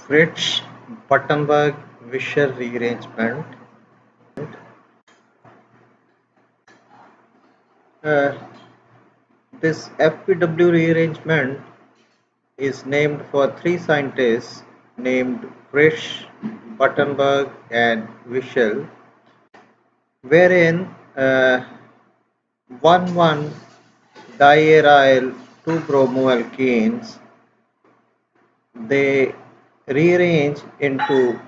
Fritsch, Buttenberg, Wiechell rearrangement. Uh, this FPW rearrangement is named for three scientists named Fritsch, Buttenberg, and Wiechell, wherein 1,1-diaryl 2-bromoalkenes they rearrange into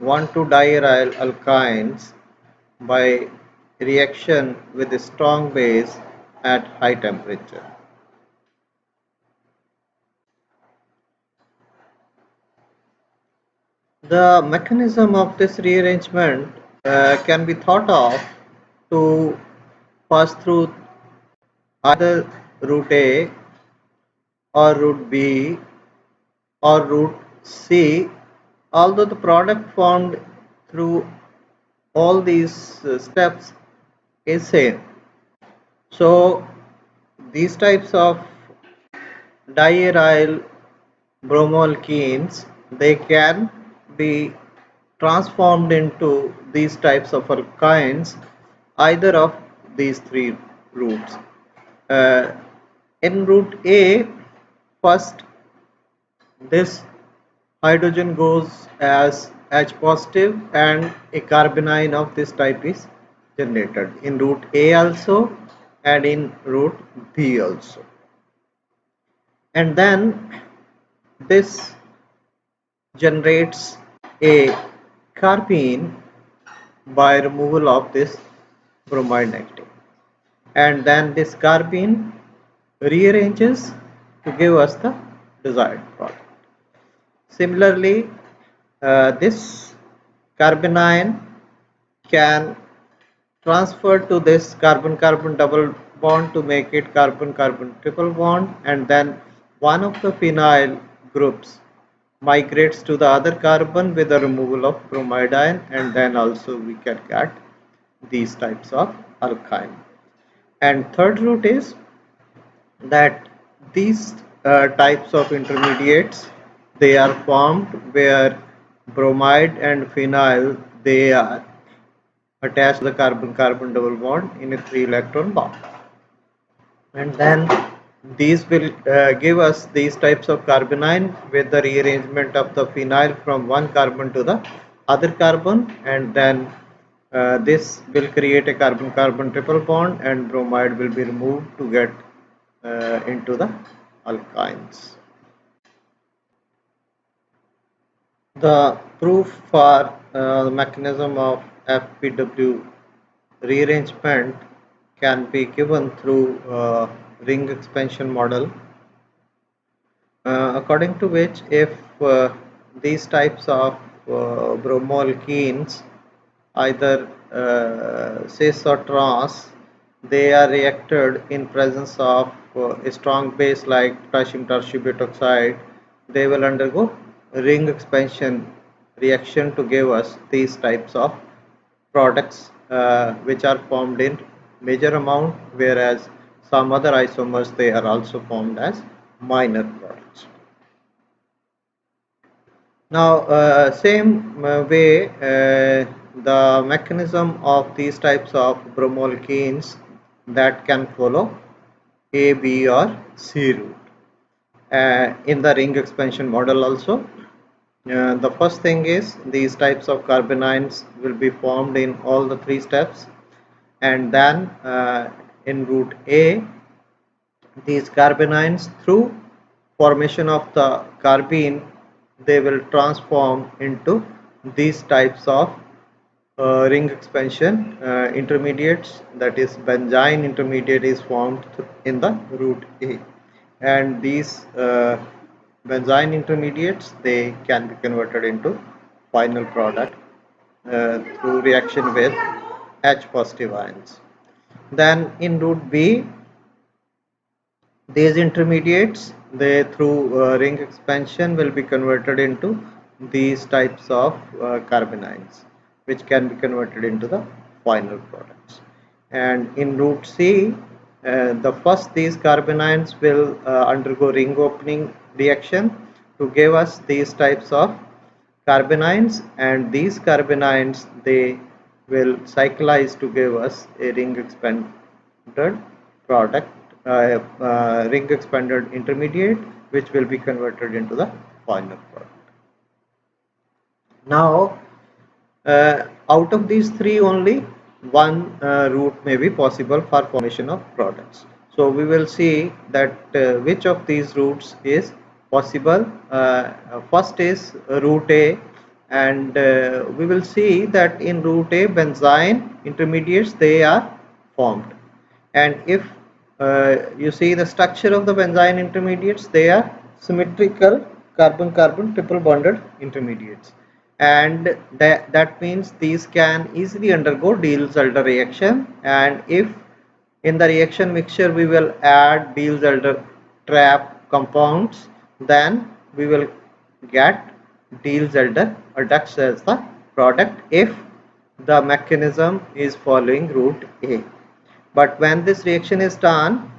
1,2-diaryl alkynes by reaction with a strong base at high temperature. The mechanism of this rearrangement can be thought of to pass through either route A or route B or route C, although the product formed through all these steps is same. So these types of diaryl bromoalkenes they can be transformed into these types of alkynes either of these three routes. Uh, in route A, first this hydrogen goes as H positive and a carbonyl of this type is generated in route A also and in route B also. And then this generates a carbene by removal of this bromide negative, and then this carbene rearranges to give us the desired product. Similarly, this carbanion can transfer to this carbon-carbon double bond to make it carbon-carbon triple bond, and then one of the phenyl groups migrates to the other carbon with the removal of bromide ion, and then also we can get these types of alkyne. And third route is that these types of intermediates they are formed where bromide and phenyl they are attached to the carbon-carbon double bond in a 3-electron bond, and then these will give us these types of carbanion with the rearrangement of the phenyl from one carbon to the other carbon, and then this will create a carbon-carbon triple bond and bromide will be removed to get into the alkynes. The proof for the mechanism of FPW rearrangement can be given through ring expansion model, according to which if these types of bromoalkenes either cis or trans they are reacted in presence of a strong base like potassium tertiary oxide, they will undergo ring expansion reaction to give us these types of products which are formed in major amount, whereas some other isomers they are also formed as minor products. Now same way the mechanism of these types of bromoalkenes that can follow A, B or C route in the ring expansion model also. The first thing is these types of carbanions will be formed in all the three steps, and then in route A these carbanions through formation of the carbene they will transform into these types of ring expansion intermediates, that is benzene intermediate is formed in the route A, and these benzene intermediates they can be converted into final product through reaction with H positive ions. Then in route B these intermediates they through ring expansion will be converted into these types of carbanions which can be converted into the final products. And in route C the first these carbanions will undergo ring opening reaction to give us these types of carbanions, and these carbanions they will cyclize to give us a ring expanded product, ring expanded intermediate, which will be converted into the final product. Now, out of these three, only one route may be possible for formation of products. So we will see that which of these routes is possible. First is route A, and we will see that in route A benzene intermediates they are formed, and if you see the structure of the benzene intermediates, they are symmetrical carbon-carbon triple bonded intermediates, and that means these can easily undergo Diels-Alder reaction. And if in the reaction mixture we will add Diels-Alder trap compounds, then we will get Diels-Alder adducts as the product if the mechanism is following route A. But when this reaction is done,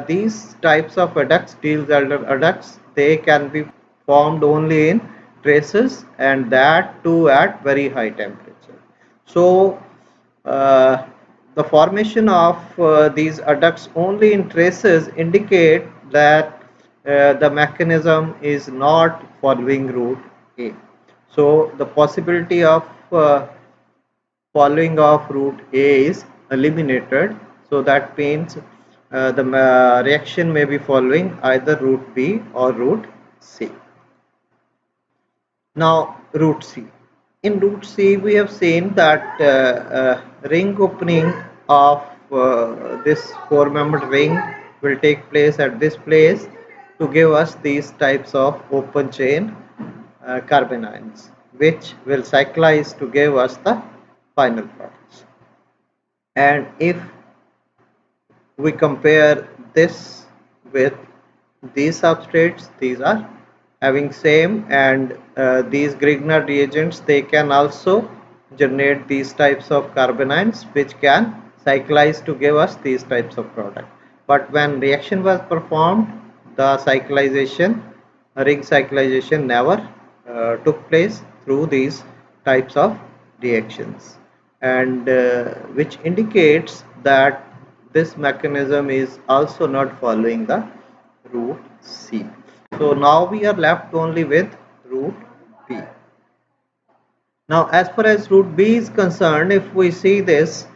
these types of adducts, Diels-Alder adducts, they can be formed only in traces, and that too at very high temperature. So the formation of these adducts only in traces indicate that the mechanism is not following route A. So the possibility of following of route A is eliminated. So that means the reaction may be following either route B or route C. Now route C. In route C we have seen that ring opening of this four-membered ring will take place at this place to give us these types of open chain carbanions, which will cyclize to give us the final products. And if we compare this with these substrates, these are having same, and these Grignard reagents, they can also generate these types of carbanions which can cyclize to give us these types of product. But when reaction was performed, the cyclization, ring cyclization never took place through these types of reactions, and which indicates that this mechanism is also not following the route C. So now we are left only with route B. Now as far as route B is concerned, if we see this,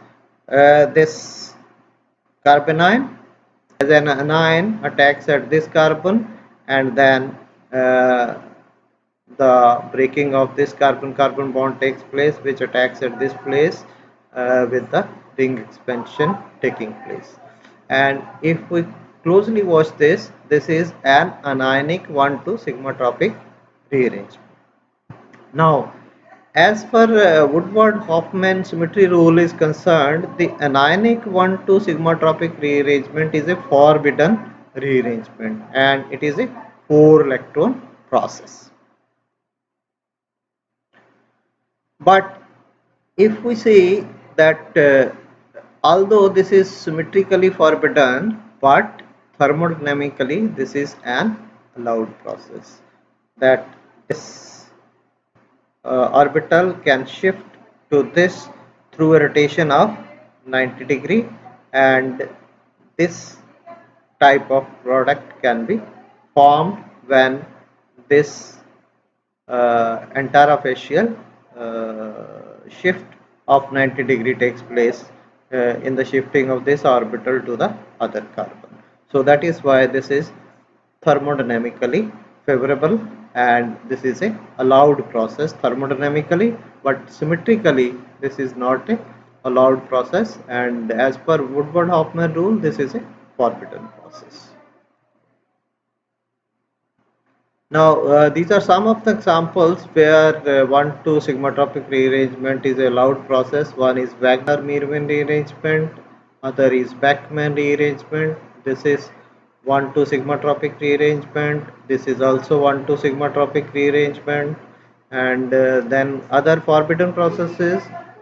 this carbanion as an anion attacks at this carbon, and then the breaking of this carbon-carbon bond takes place, which attacks at this place with the ring expansion taking place. And if we closely watch this, this is an anionic 1,2 sigma-tropic rearrangement. Now, as per Woodward-Hoffmann symmetry rule is concerned, the anionic 1,2 sigma-tropic rearrangement is a forbidden rearrangement, and it is a 4-electron process. But if we say that although this is symmetrically forbidden, but thermodynamically this is an allowed process, that this orbital can shift to this through a rotation of 90 degree, and this type of product can be formed when this antarafacial shift of 90 degree takes place in the shifting of this orbital to the other carbon. So that is why this is thermodynamically favorable, and this is a allowed process thermodynamically, but symmetrically this is not a allowed process, and as per Woodward-Hoffmann rule this is a forbidden process. Now these are some of the examples where 1,2 sigma-tropic rearrangement is a allowed process. One is Wagner-Meerman rearrangement, other is Beckmann rearrangement. This is 1,2 sigma-tropic rearrangement. This is also 1,2 sigma-tropic rearrangement. And then other forbidden processes,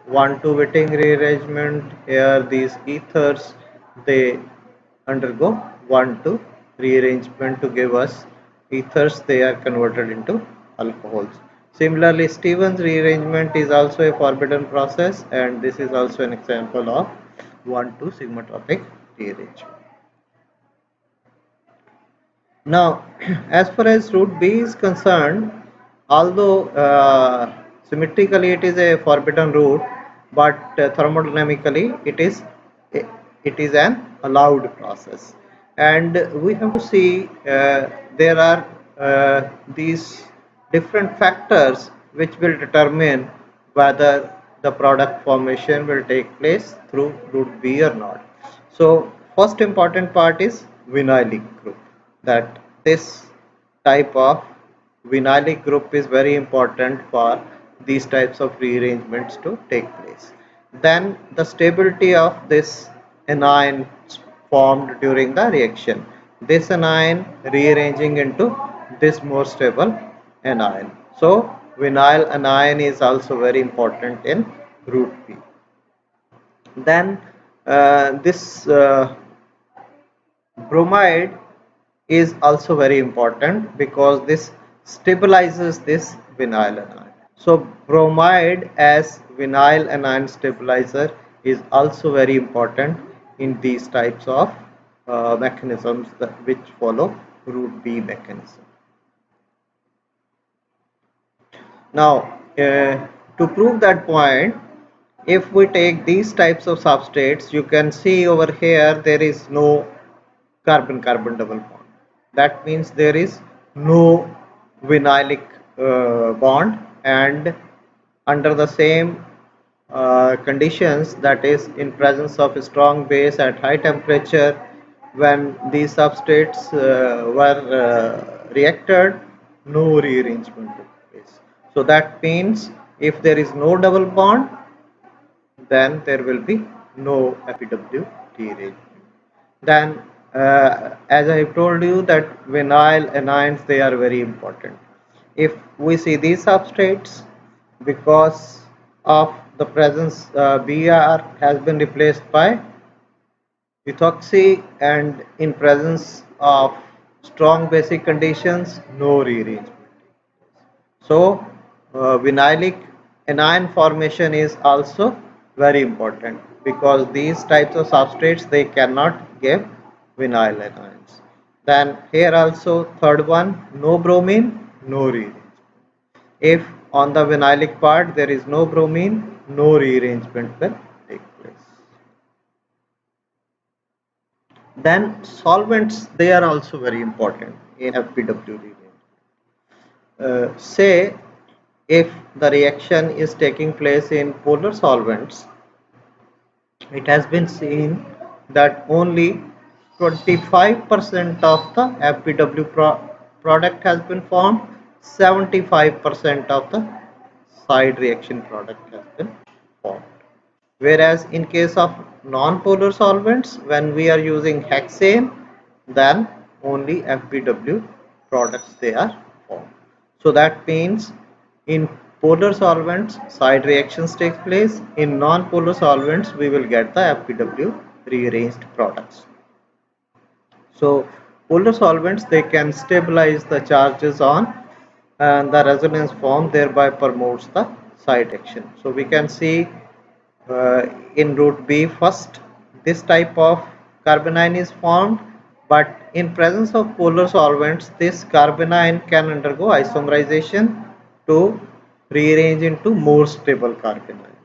1,2 Witting rearrangement. Here these ethers, they undergo 1,2 rearrangement to give us ethers, they are converted into alcohols. Similarly, Stevens rearrangement is also a forbidden process, and this is also an example of 1,2 sigmatropic rearrangement. Now, as far as route B is concerned, although symmetrically it is a forbidden route, but thermodynamically it is an allowed process, and we have to see there are these different factors which will determine whether the product formation will take place through route B or not. So first important part is vinylic group, that this type of vinylic group is very important for these types of rearrangements to take place. Then the stability of this anion formed during the reaction. This anion rearranging into this more stable anion. So vinyl anion is also very important in route B. Then this bromide is also very important because this stabilizes this vinyl anion. So bromide as vinyl anion stabilizer is also very important in these types of mechanisms which follow route B mechanism. Now to prove that point, if we take these types of substrates, you can see over here there is no carbon-carbon double bond. That means there is no vinylic bond, and under the same conditions, that is in presence of a strong base at high temperature, when these substrates were reacted, no rearrangement took place. So that means if there is no double bond, then there will be no FEW rearrangement. Then as I have told you that vinyl anions, they are very important. If we see these substrates, because of the presence Br has been replaced by ethoxy, and in presence of strong basic conditions, no rearrangement. So vinylic anion formation is also very important because these types of substrates, they cannot give vinyl anions. Then here also third one, no bromine, no rearrangement. If on the vinylic part there is no bromine, no rearrangement will take place. Then solvents, they are also very important in FPW rearrangement. Say if the reaction is taking place in polar solvents, it has been seen that only 25% of the FPW product has been formed, 75% of the side reaction product has been formed. Whereas in case of non-polar solvents, when we are using hexane, then only FPW products they are formed. So that means in polar solvents side reactions take place, in non-polar solvents we will get the FPW rearranged products. So polar solvents, they can stabilize the charges on and the resonance form, thereby promotes the side reaction. So we can see in route B first this type of carbanion is formed, but in presence of polar solvents this carbanion can undergo isomerization to rearrange into more stable carbanion,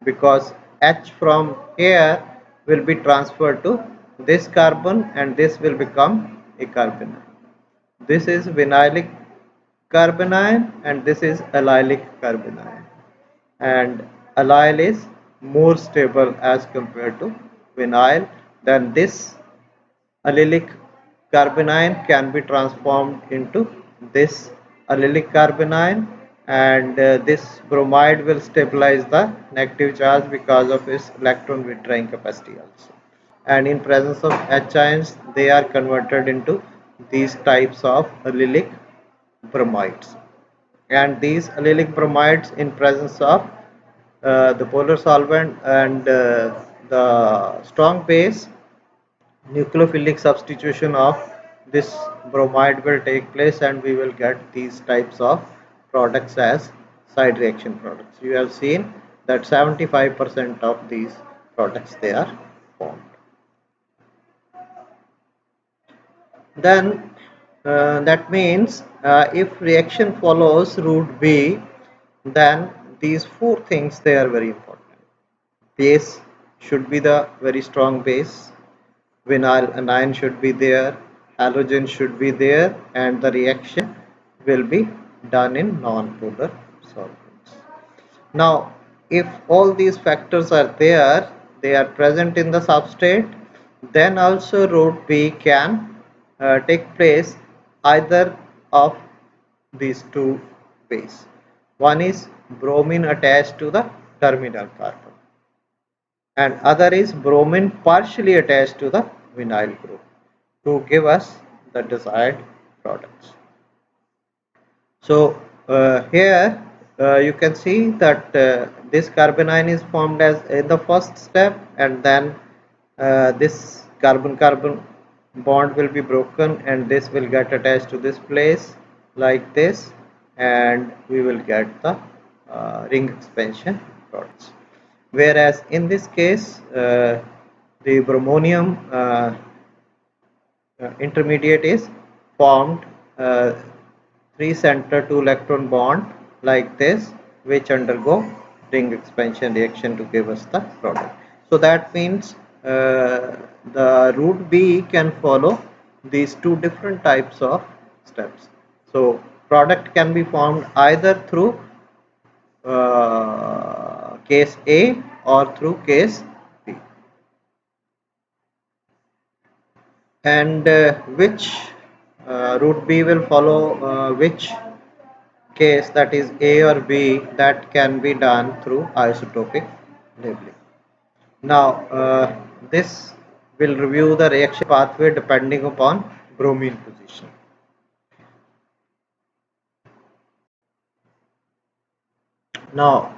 because H from here will be transferred to this carbon and this will become a carbanion. This is vinylic carbanion and this is allylic carbanion, and allyl is more stable as compared to vinyl. Then this allylic carbanion can be transformed into this allylic carbanion, and this bromide will stabilize the negative charge because of its electron withdrawing capacity also. And in presence of H ions, they are converted into these types of allylic bromides, and these allylic bromides in presence of the polar solvent and the strong base, nucleophilic substitution of this bromide will take place and we will get these types of products as side reaction products. You have seen that 75% of these products they are formed. Then that means if reaction follows route B, then these four things they are very important. Base should be the very strong base, vinyl anion should be there, halogen should be there, and the reaction will be done in non-polar solvents. Now, if all these factors are there, they are present in the substrate, then also route B can take place either of these two ways. One is bromine attached to the terminal carbon, and other is bromine partially attached to the vinyl group to give us the desired products. So here you can see that this carbanion is formed as in the first step, and then this carbon-carbon bond will be broken and this will get attached to this place like this, and we will get the ring expansion products. Whereas in this case the bromonium intermediate is formed 3 center 2 electron bond like this, which undergo ring expansion reaction to give us the product. So that means the route B can follow these two different types of steps. So product can be formed either through case A or through case B. And which route B will follow which case, that is A or B, that can be done through isotopic labeling. Now this will review the reaction pathway depending upon bromine position. Now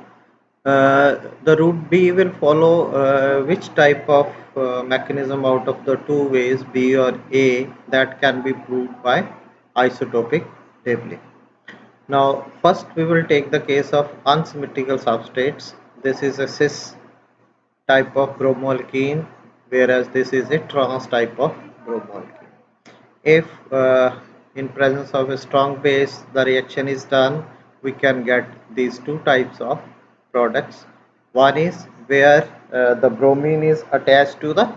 the route B will follow which type of mechanism out of the two ways, B or A, that can be proved by isotopic labeling. Now first we will take the case of unsymmetrical substrates. This is a cis type of bromolkene, whereas this is a trans type of bromolkene. If in presence of a strong base the reaction is done, we can get these two types of products. One is where the bromine is attached to the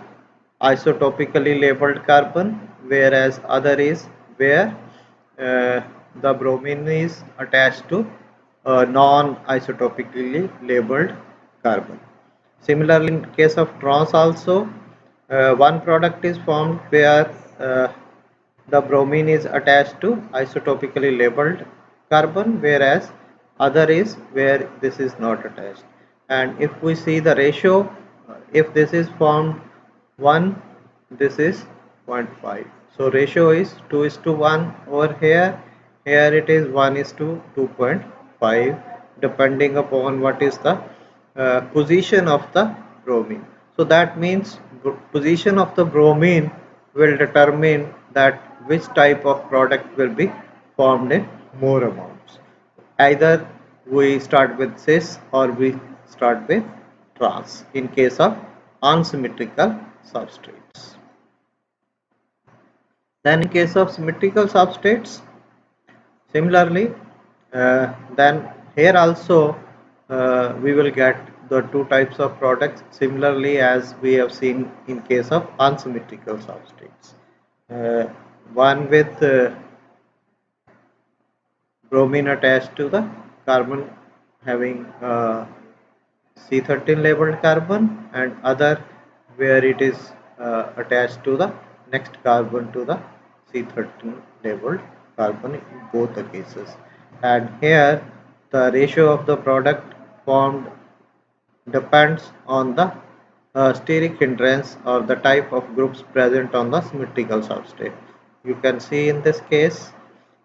isotopically labeled carbon, whereas other is where the bromine is attached to non-isotopically labeled carbon. Similarly, in case of trans also, one product is formed where the bromine is attached to isotopically labeled carbon, whereas other is where this is not attached. And if we see the ratio, if this is formed 1, this is 0.5. So ratio is 2 is to 1 over here. Here it is 1 is to 2.5, depending upon what is the position of the bromine. So that means position of the bromine will determine that which type of product will be formed in more amounts. Either we start with cis or we start with trans in case of unsymmetrical substrates. Then in case of symmetrical substrates, similarly, then here also we will get the two types of products similarly as we have seen in case of unsymmetrical substrates. One with bromine attached to the carbon having C13 labeled carbon, and other where it is attached to the next carbon to the C13 labeled carbon in both the cases. And here the ratio of the product formed depends on the steric hindrance or the type of groups present on the symmetrical substrate. You can see in this case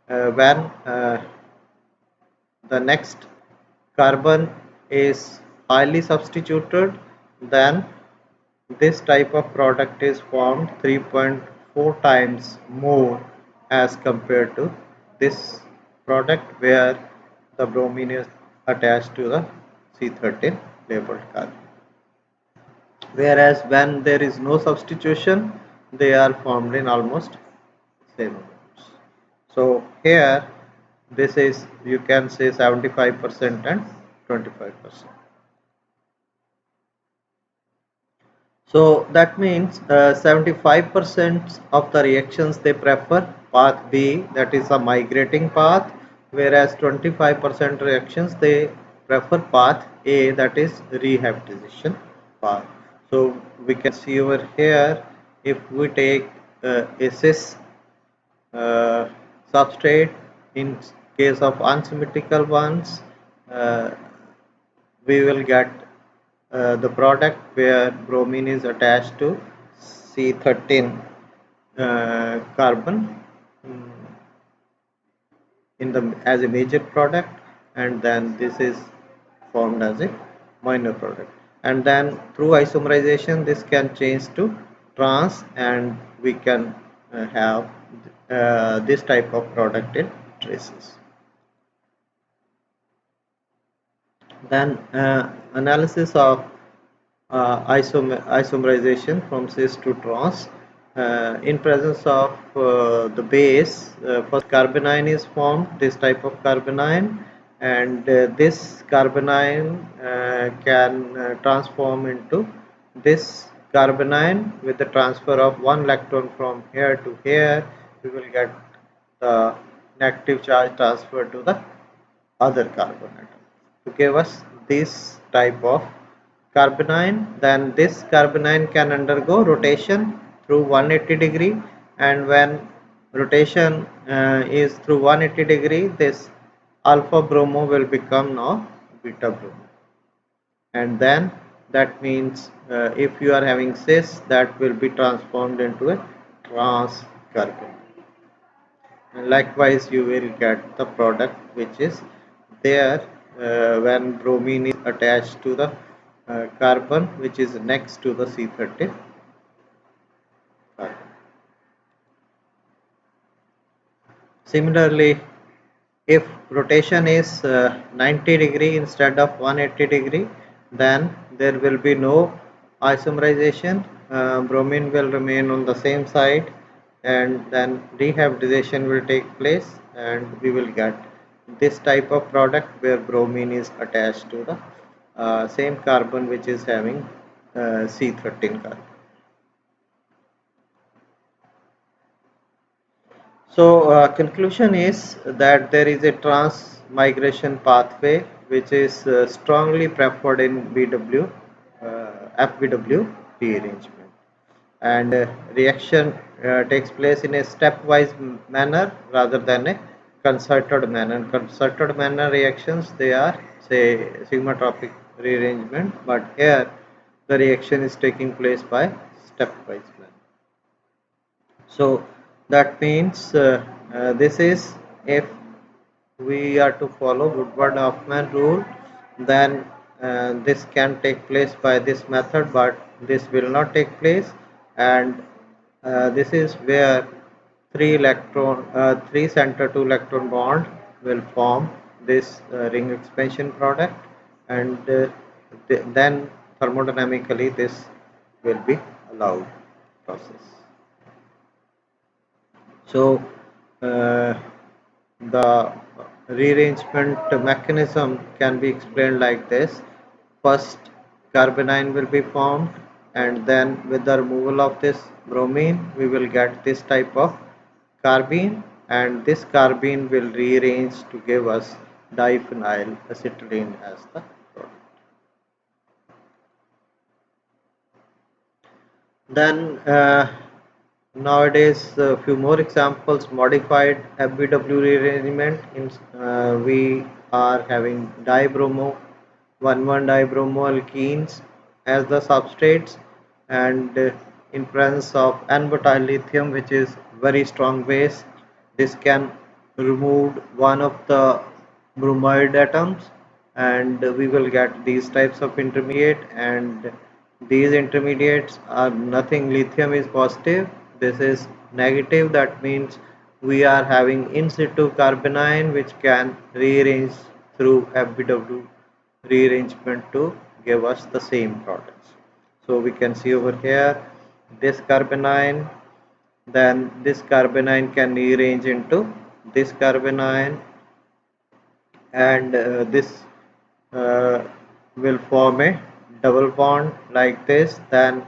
when the next carbon is highly substituted, then this type of product is formed 3.4 4 times more as compared to this product where the bromine is attached to the C13 labeled carbon. Whereas when there is no substitution, they are formed in almost same amounts. So here this is, you can say, 75% and 25%. So that means 75% of the reactions they prefer path B, that is a migrating path, whereas 25% reactions they prefer path A, that is rehybridization path. So we can see over here, if we take a cis uh, substrate, in case of unsymmetrical ones, uh, we will get the product where bromine is attached to C13 carbon, mm, in the as a major product, and then this is formed as a minor product, and then through isomerization this can change to trans, and we can have this type of product in traces. Then analysis of isomerization from cis to trans. In presence of the base, first carbonyl is formed, this type of carbonyl, and this carbonyl can transform into this carbonyl. With the transfer of one electron from here to here, we will get the negative charge transferred to the other carbon atom to give us this type of carbanion. Then this carbanion can undergo rotation through 180 degree, and when rotation is through 180 degree, this alpha bromo will become now beta bromo, and then that means if you are having cis, that will be transformed into a trans carbon, and likewise you will get the product which is there when bromine is attached to the carbon which is next to the C13 carbon. Similarly, if rotation is 90 degree instead of 180 degree, then there will be no isomerization. Bromine will remain on the same side, and then rehybridization will take place, and we will get this type of product where bromine is attached to the same carbon which is having C13 carbon. So conclusion is that there is a transmigration pathway which is strongly preferred in BW, FBW rearrangement, and reaction takes place in a stepwise manner rather than a concerted manner. Concerted manner reactions, they are, say, sigmatropic rearrangement, but here the reaction is taking place by stepwise manner. So that means this is, if we are to follow Woodward-Hoffmann rule, then this can take place by this method, but this will not take place, and this is where three center to electron bond will form this ring expansion product, and then thermodynamically this will be allowed process. So the rearrangement mechanism can be explained like this. First, carbanion will be formed, and then with the removal of this bromine, we will get this type of carbene, and this carbene will rearrange to give us diphenyl acetylene as the product. Then nowadays a few more examples: modified FBW rearrangement. We are having dibromo 1,1-dibromoalkenes as the substrates, and in presence of n-butyl lithium, which is very strong base, this can remove one of the bromide atoms, and we will get these types of intermediate, and these intermediates are nothing. Lithium is positive, this is negative, that means we are having in situ carbanion which can rearrange through FBW rearrangement to give us the same products. So we can see over here this carbanion, then this carbanion can rearrange into this carbanion, and this uh, will form a double bond like this. Then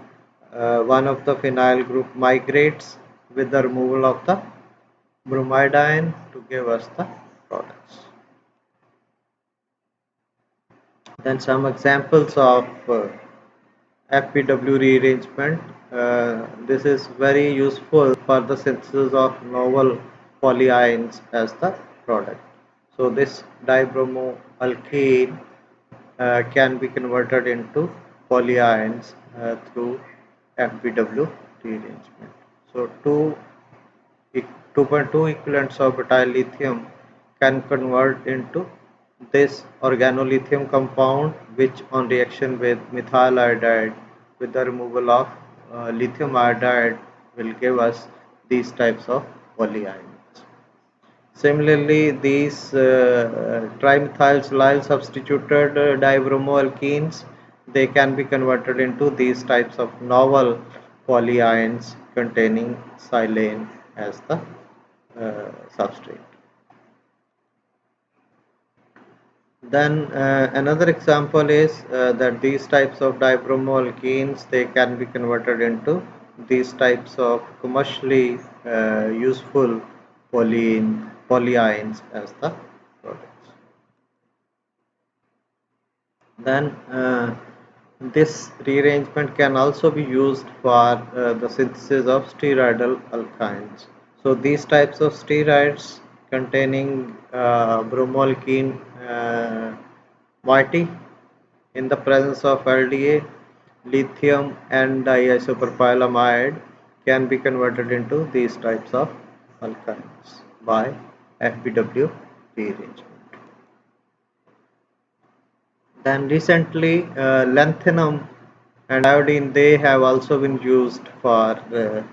one of the phenyl group migrates with the removal of the bromide ion to give us the products. Then some examples of FPW rearrangement. This is very useful for the synthesis of novel polyions as the product. So this dibromoalkane can be converted into polyions through FPW rearrangement. So 2.2 equivalents of butyl lithium can convert into this organolithium compound, which on reaction with methyl iodide with the removal of lithium iodide will give us these types of polyions. Similarly, these trimethyl substituted dibromoalkenes, they can be converted into these types of novel polyions containing silane as the substrate. Then another example is that these types of dibromoalkenes, they can be converted into these types of commercially useful polyions as the products. Then this rearrangement can also be used for the synthesis of steroidal alkynes. So these types of steroids containing bromoalkene moiety in the presence of LDA, lithium and diisopropylamide can be converted into these types of alkynes by FBW rearrangement. Then recently, lanthanum and iodine, they have also been used for the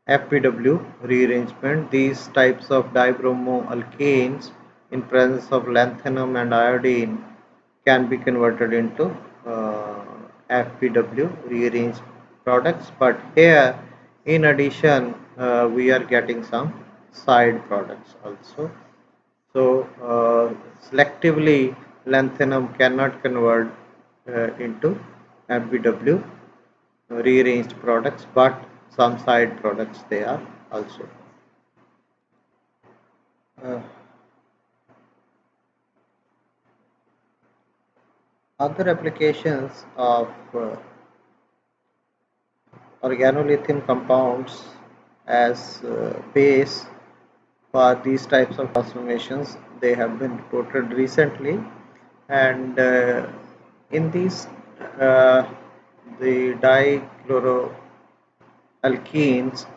FPW rearrangement. These types of dibromoalkanes in presence of lanthanum and iodine can be converted into FPW rearranged products. But here, in addition, we are getting some side products also. So selectively, lanthanum cannot convert into FBW rearranged products, but some side products they are also. Uh, Other applications of organolithium compounds as base for these types of transformations, they have been reported recently, and in these uh, the dichloroalkenes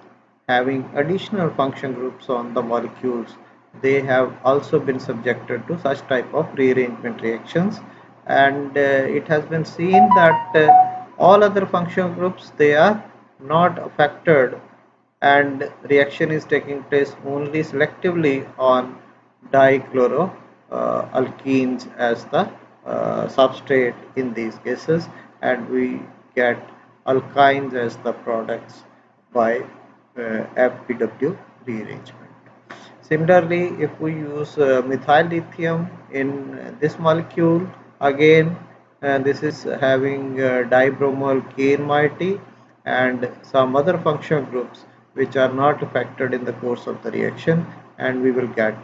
having additional function groups on the molecules, they have also been subjected to such type of rearrangement reactions, and it has been seen that all other function groups, they are not affected, and reaction is taking place only selectively on dichloroalkenes as the substrate in these cases, and we get alkynes as the products by FPW rearrangement. Similarly, if we use methyl lithium in this molecule, again this is having dibromoalkane moiety and some other functional groups which are not affected in the course of the reaction, and we will get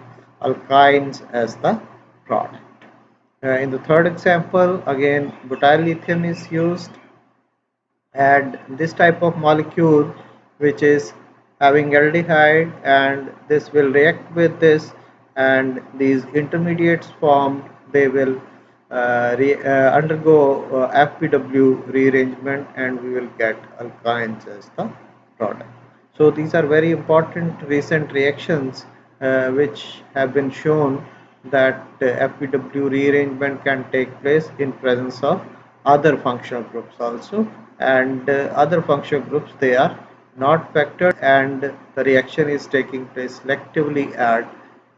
alkynes as the product. In the third example, again butyl lithium is used, and this type of molecule which is having aldehyde, and this will react with this, and these intermediates formed, they will undergo FPW rearrangement, and we will get alkynes as the product. So these are very important recent reactions which have been shown that FPW rearrangement can take place in presence of other functional groups also, and other functional groups, they are not factored, and the reaction is taking place selectively at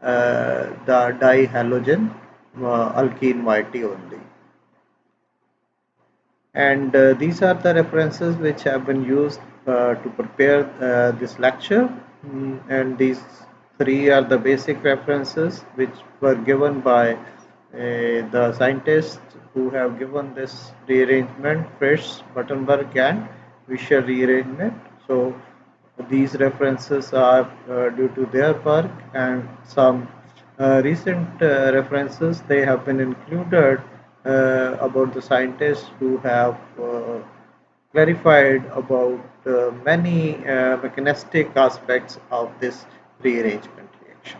the dihalogen alkene moiety only. And these are the references which have been used to prepare this lecture. And these three are the basic references which were given by the scientists who have given this rearrangement: Fritsch, Buttenberg, and Wiechell rearrangement. So these references are due to their work, and some recent references they have been included about the scientists who have clarified about many mechanistic aspects of this rearrangement reaction.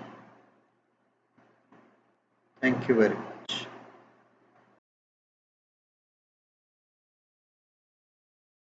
Thank you very much.